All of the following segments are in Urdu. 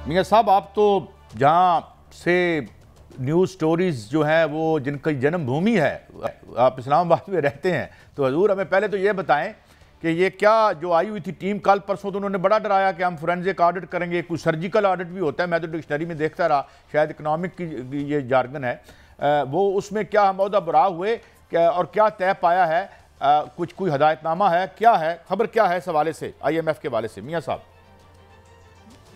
میاں صاحب آپ تو جہاں سے نیوز سٹوریز جو ہیں وہ جن کی جنم بھومی ہے، آپ اسلام آباد میں رہتے ہیں، تو حضور ہمیں پہلے تو یہ بتائیں کہ یہ کیا جو آئی ہوئی تھی ٹیم کل پرسوں، تو انہوں نے بڑا ڈرایا کہ ہم فورینزک آڈٹ کریں گے، کوئی سرجیکل آڈٹ بھی ہوتا ہے، میں تو ڈکشنری میں دیکھتا رہا، شاید اکنامک کی یہ جارگن ہے، وہ اس میں کیا ہم عہدہ برآ ہوئے اور کیا طے پایا ہے، کچھ کوئی ہدایت نامہ ہے، کیا ہے خبر، کیا ہے اس حوالے سے آئی ایم ایف کے حوالے سے میاں صاحب؟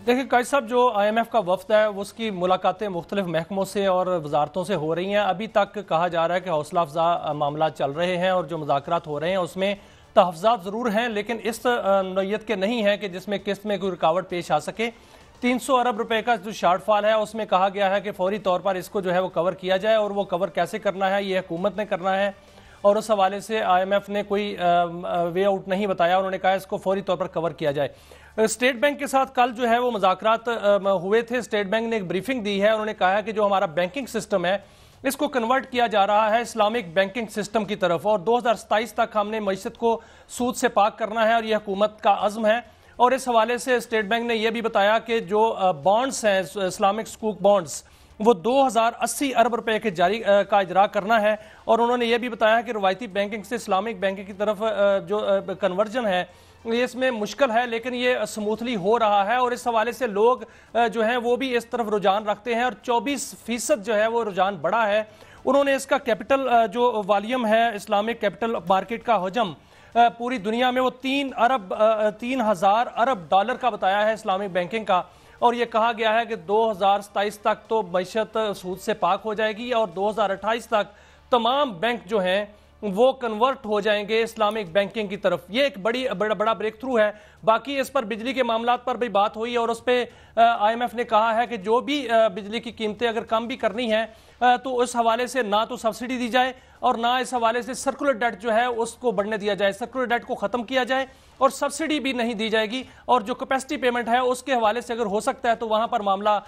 دیکھیں قائد صاحب، جو آئی ایم ایف کا وفد ہے اس کی ملاقاتیں مختلف محکموں سے اور وزارتوں سے ہو رہی ہیں. ابھی تک کہا جا رہا ہے کہ حوصلہ افزا معاملات چل رہے ہیں اور جو مذاکرات ہو رہے ہیں اس میں تحفظات ضرور ہیں، لیکن اس نوعیت کے نہیں ہیں کہ جس میں قسط میں کوئی رکاوٹ پیش آ سکے. 300 ارب روپے کا جو شارٹ فال ہے اس میں کہا گیا ہے کہ فوری طور پر اس کو جو ہے وہ کور کیا جائے، اور وہ کور کیسے کرنا ہے یہ حکومت نے کرنا ہے، اور اس حوالے سے آئی ایم ایف نے کوئی وے آؤٹ نہیں بتایا. انہوں نے کہا اس کو فوری طور پر کور کیا جائے. اسٹیٹ بینک کے ساتھ کل جو ہے وہ مذاکرات ہوئے تھے. اسٹیٹ بینک نے ایک بریفنگ دی ہے. انہوں نے کہا ہے کہ جو ہمارا بینکنگ سسٹم ہے اس کو کنورٹ کیا جا رہا ہے اسلامک بینکنگ سسٹم کی طرف، اور 2027 تک ہم نے معیشت کو سود سے پاک کرنا ہے، اور یہ حکومت کا عزم ہے. اور اس حوالے سے اسٹیٹ بینک نے یہ بھی بتایا کہ جو بانڈز ہیں اسلامک سکوک بانڈز، وہ 2080 ارب روپے کے جاری کا اجرا کرنا ہے. اور انہوں نے یہ بھی بتایا کہ روایتی بینکنگ سے اسلامک بینکنگ کی طرف جو کنورژن ہے اس میں مشکل ہے، لیکن یہ سموتھلی ہو رہا ہے، اور اس حوالے سے لوگ جو ہیں وہ بھی اس طرف رجحان رکھتے ہیں، اور 24% جو ہے وہ رجحان بڑا ہے. انہوں نے اس کا کیپٹل جو والیوم ہے اسلامک کیپٹل مارکیٹ کا حجم پوری دنیا میں وہ 3,000 ارب ڈالر کا بتایا ہے اسلامک بینکنگ کا. اور یہ کہا گیا ہے کہ 2027 تک تو معیشت سود سے پاک ہو جائے گی، اور 2028 تک تمام بینک جو ہیں وہ کنورٹ ہو جائیں گے اسلامک بینکنگ کی طرف. یہ ایک بڑا بریک تھرو ہے. باقی اس پر بجلی کے معاملات پر بھی بات ہوئی، اور اس پہ آئی ایم ایف نے کہا ہے کہ جو بھی بجلی کی قیمتیں اگر کم بھی کرنی ہیں تو اس حوالے سے نہ تو سبسڈی دی جائے اور نہ اس حوالے سے سرکولر ڈیٹ جو ہے اس کو بڑھنے دیا جائے. سرکولر ڈیٹ کو ختم کیا جائے اور سبسڈی بھی نہیں دی جائے گی، اور جو کیپیسٹی پیمنٹ ہے اس کے حوالے سے اگر ہو سکتا ہے تو وہاں پر معاملہ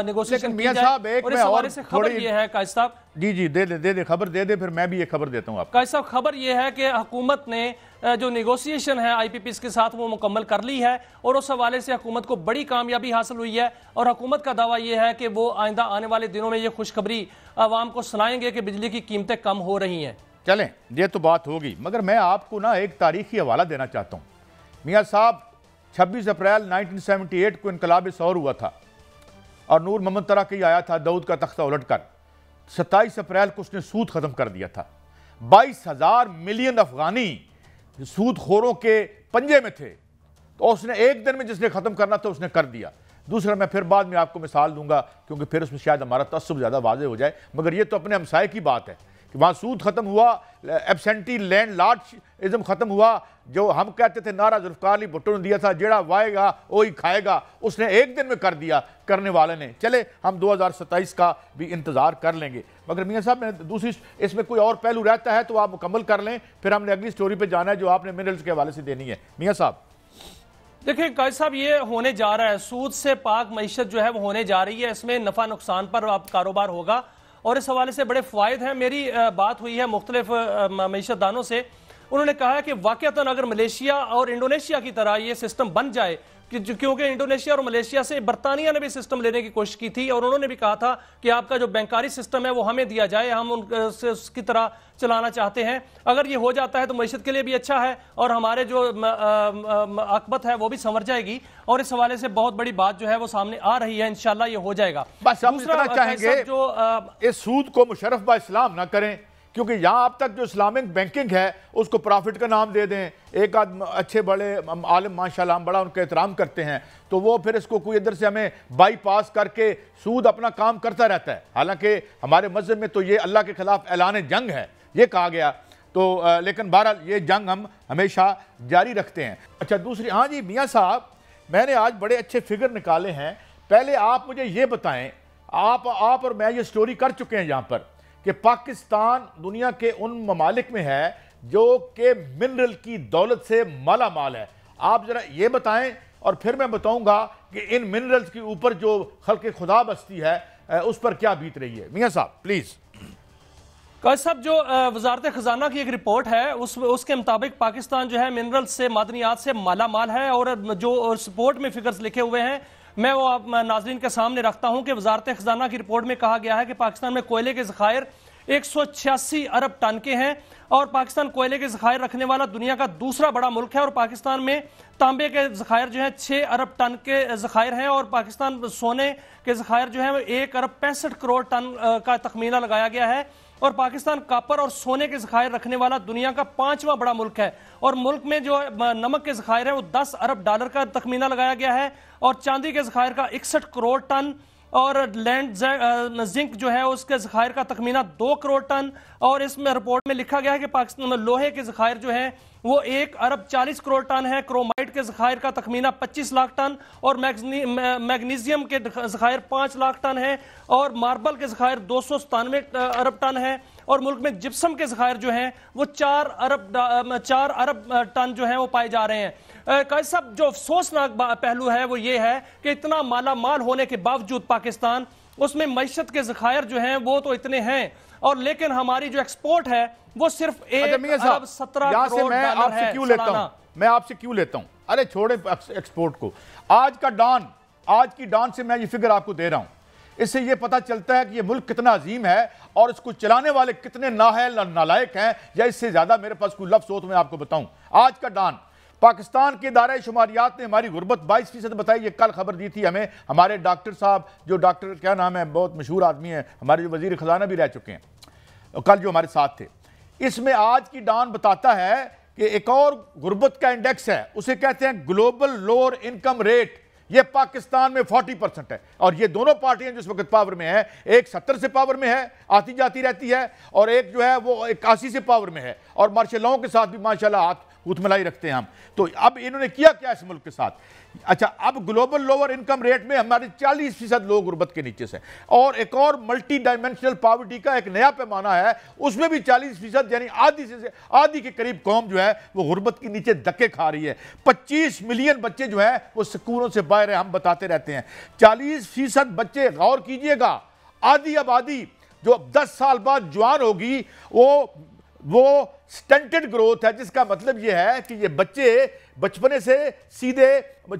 نیگوشیشن کیا جائے. اور اس حوالے سے خبر یہ ہے قائد صاحب، جی دے خبر دے دے، پھر میں بھی یہ خبر دیتا ہوں آپ. قائد صاحب خبر یہ ہے کہ حکومت نے جو نیگوشیشن ہے آئی پی پیز کے ساتھ وہ مکمل کر لی ہے، اور اس حوالے سے حکومت کو بڑی کامیابی حاصل ہوئی ہے. اور حکومت کا دعویٰ یہ ہے کہ وہ آئندہ آنے والے دنوں میں یہ خوشخبری عوام کو سنائیں گے کہ بجلی کی قیمتیں کم ہو رہی ہیں. چلیں یہ تو بات ہوگی، مگر میں آپ کو ایک تاریخی حوالہ دینا چاہتا ہوں. میاں صاحب 26 اپریل 1978 کو انقلاب ثور ہوا تھا، اور نور محمد ترکی آیا تھا داؤد کا تختہ الٹ کر. 27 اپریل کو اس نے سود ختم کر دیا تھا. 22,000 ملین افغانی سود خوروں کے پنجے میں تھے، تو اس نے ایک دن میں جس نے ختم کرنا تھا اس نے کر دیا. دوسرا میں پھر بعد میں آپ کو مثال دوں گا، کیونکہ پھر اس میں شاید ہمارا تعصب زیادہ واضح ہو جائے، مگر یہ تو اپنے ہمسائے کی بات ہے کہ وہاں سود ختم ہوا، ایبسینٹی لینڈ لارڈ ازم ہوا. جو ہم کہتے تھے نعرہ ذوالفقار علی بھٹو نے دیا تھا، جیڑا وائے گا وہی کھائے گا، اس نے ایک دن میں کر دیا کرنے والے نے. چلے ہم 2027 کا بھی انتظار کر لیں گے. مگر میاں صاحب میں دوسری اس میں کوئی اور پہلو رہتا ہے تو آپ مکمل کر لیں، پھر ہم نے اگلی سٹوری پہ جانا ہے جو آپ نے منرلز کے حوالے سے دینی ہے. میاں صاحب دیکھیں قائد صاحب، یہ ہونے جا رہا ہے سود سے پاک معیشت جو ہے وہ ہونے جا رہی ہے. اس میں نفع نقصان پر اب کاروبار ہوگا، اور اس حوالے سے بڑے فوائد ہیں. میری بات ہوئی ہے مختلف معیشت دانوں سے. انہوں نے کہا ہے کہ واقعتاً اگر ملیشیا اور انڈونیشیا کی طرح یہ سسٹم بن جائے، کیونکہ انڈونیشیا اور ملیشیا سے برطانیہ نے بھی سسٹم لینے کی کوشش کی تھی، اور انہوں نے بھی کہا تھا کہ آپ کا جو بینکاری سسٹم ہے وہ ہمیں دیا جائے، ہم ان سے اس کی طرح چلانا چاہتے ہیں. اگر یہ ہو جاتا ہے تو معیشت کے لیے بھی اچھا ہے، اور ہمارے جو عاقبت ہے وہ بھی سنور جائے گی. اور اس حوالے سے بہت بڑی بات جو ہے وہ سامنے آ رہی ہے، انشاءاللہ یہ ہو جائے گا. بس ہم اتنا چاہیں گے جو اس سود کو مشرف با اسلام نہ کریں، کیونکہ یہاں اب تک جو اسلامک بینکنگ ہے اس کو پرافٹ کا نام دے دیں. ایک آدھ اچھے بڑے عالم ماشاءاللہ ہم بڑا ان کا احترام کرتے ہیں، تو وہ پھر اس کو کوئی ادھر سے ہمیں بائی پاس کر کے سود اپنا کام کرتا رہتا ہے. حالانکہ ہمارے مذہب میں تو یہ اللہ کے خلاف اعلان جنگ ہے یہ کہا گیا، تو لیکن بہرحال یہ جنگ ہم ہمیشہ جاری رکھتے ہیں. اچھا دوسری، ہاں جی میاں صاحب میں نے آج بڑے اچھے فگر نکالے ہیں. پہلے آپ مجھے یہ بتائیں، آپ اور میں یہ سٹوری کر چکے ہیں یہاں پر کہ پاکستان دنیا کے ان ممالک میں ہے جو کہ منرل کی دولت سے مالا مال ہے. آپ ذرا یہ بتائیں، اور پھر میں بتاؤں گا کہ ان منرلز کے اوپر جو خلق خدا بستی ہے اس پر کیا بیت رہی ہے. میاں صاحب پلیز. قائد صاحب، جو وزارت خزانہ کی ایک رپورٹ ہے اس کے مطابق پاکستان جو ہے منرل سے معدنیات سے مالا مال ہے، اور جو سپورٹ میں فگرز لکھے ہوئے ہیں میں وہ آپ ناظرین کے سامنے رکھتا ہوں کہ وزارت خزانہ کی رپورٹ میں کہا گیا ہے کہ پاکستان میں کوئلے کے ذخائر 186 ارب ٹن کے ہیں اور پاکستان کوئلے کے ذخائر رکھنے والا دنیا کا دوسرا بڑا ملک ہے، اور پاکستان میں تانبے کے ذخائر جو ہیں 6 ارب ٹن کے ذخائر ہیں، اور پاکستان سونے کے ذخائر جو ہیں وہ 1 ارب 65 کروڑ ٹن کا تخمینہ لگایا گیا ہے، اور پاکستان کاپر اور سونے کے ذخائر رکھنے والا دنیا کا 5واں بڑا ملک ہے، اور ملک میں جو نمک کے ذخائر ہیں وہ 10 ارب ڈالر کا تخمینہ لگایا گیا ہے، اور چاندی کے ذخائر کا 61 کروڑ ٹن، اور لینڈ زنک جو ہے اس کے ذخائر کا تخمینہ 2 کروڑ ٹن، اور اس میں رپورٹ میں لکھا گیا ہے کہ پاکستان میں لوہے کے ذخائر جو ہیں وہ 1 ارب 40 کروڑ ٹن ہے، کرومائٹ کے ذخائر کا تخمینہ 25 لاکھ ٹن، اور میگنیزیم کے ذخائر 5 لاکھ ٹن ہیں، اور ماربل کے ذخائر 297 ارب ٹن ہیں، اور ملک میں جپسم کے ذخائر جو ہیں وہ 4 ارب ٹن جو ہیں وہ پائے جا رہے ہیں۔ قائد صاحب، جو افسوسناک پہلو ہے وہ یہ ہے کہ اتنا مالا مال ہونے کے باوجود پاکستان، اس میں معیشت کے ذخائر جو ہیں وہ تو اتنے ہیں، اور لیکن ہماری جو ایکسپورٹ ہے وہ صرف 1 ارب 17 کروڑ ڈالر ہے سالانہ۔ میں آپ سے کیوں لیتا ہوں؟ ارے چھوڑیں ایکسپورٹ کو، آج کی ڈان سے میں یہ فگر آپ کو دے رہا ہوں، اس سے یہ پتہ چلتا ہے کہ یہ ملک کتنا عظیم ہے اور اس کو چلانے والے کتنے نااہل اور نالائق ہیں، یا اس سے زیادہ میرے پاس کوئی لفظ ہو تو میں آپ کو بتاؤں۔ آج کا ڈان پاکستان کے ادارہ شماریات نے ہماری غربت 22% بتائی، یہ کل خبر دی تھی ہمیں ہمارے ڈاکٹر صاحب، جو ڈاکٹر کیا نام ہے، بہت مشہور آدمی ہیں، ہمارے جو وزیر خزانہ بھی رہ چکے ہیں، کل جو ہمارے ساتھ تھے۔ اس میں آج کی ڈان بتاتا ہے کہ ایک اور غربت کا انڈیکس ہے، اسے کہتے ہیں گلوبل لوور انکم ریٹ، یہ پاکستان میں 40% ہے، اور یہ دونوں پارٹیاں جو اس وقت پاور میں ہیں، ایک 70 سے پاور میں ہے، آتی جاتی رہتی ہے، اور ایک جو ہے وہ 81 سے پاور میں ہے، اور مارشل لاؤں کے ساتھ بھی ماشاءاللہ ہاتھ ملائی رکھتے ہیں ہم۔ تو اب انہوں نے کیا کیا اس ملک کے ساتھ؟ اچھا، اب گلوبل لوور انکم ریٹ میں ہمارے 40% لوگ غربت کے نیچے سے، اور ایک اور ملٹی ڈائمینشنل پاورٹی کا ایک نیا پیمانہ ہے، اس میں بھی 40%، یعنی آدھی کے قریب قوم جو ہے وہ غربت کے نیچے دھکے کھا رہی ہے۔ 25 ملین بچے جو ہیں وہ سکولوں سے باہر ہیں، ہم بتاتے رہتے ہیں۔ 40% بچے، غور کیجئے گا، آدھی آبادی جو 10 سال بعد جوان ہوگی وہ سٹنٹڈ گروتھ ہے، جس کا مطلب یہ ہے کہ یہ بچے بچپنے سے سیدھے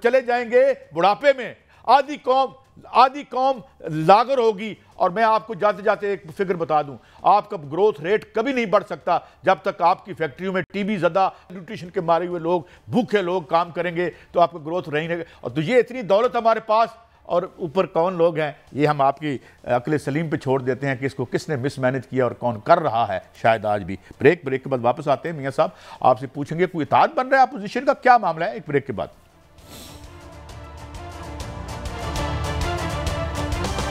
چلے جائیں گے بڑھاپے میں، آدھی قوم لاغر ہوگی۔ اور میں آپ کو جاتے جاتے ایک فگر بتا دوں، آپ کا گروتھ ریٹ کبھی نہیں بڑھ سکتا جب تک آپ کی فیکٹریوں میں ٹی بی زدہ، نیوٹریشن کے مارے ہوئے لوگ، بھوکے لوگ کام کریں گے تو آپ کا گروتھ رہے گا۔ اور تو یہ اتنی دولت ہمارے پاس، اور اوپر کون لوگ ہیں، یہ ہم آپ کی عقل سلیم پہ چھوڑ دیتے ہیں کہ اس کو کس نے مس مینج کیا اور کون کر رہا ہے، شاید آج بھی۔ بریک کے بعد واپس آتے ہیں، میاں صاحب آپ سے پوچھیں گے کوئی اطاعت بن رہا ہے اپوزیشن کا، کیا معاملہ ہے؟ ایک بریک کے بعد۔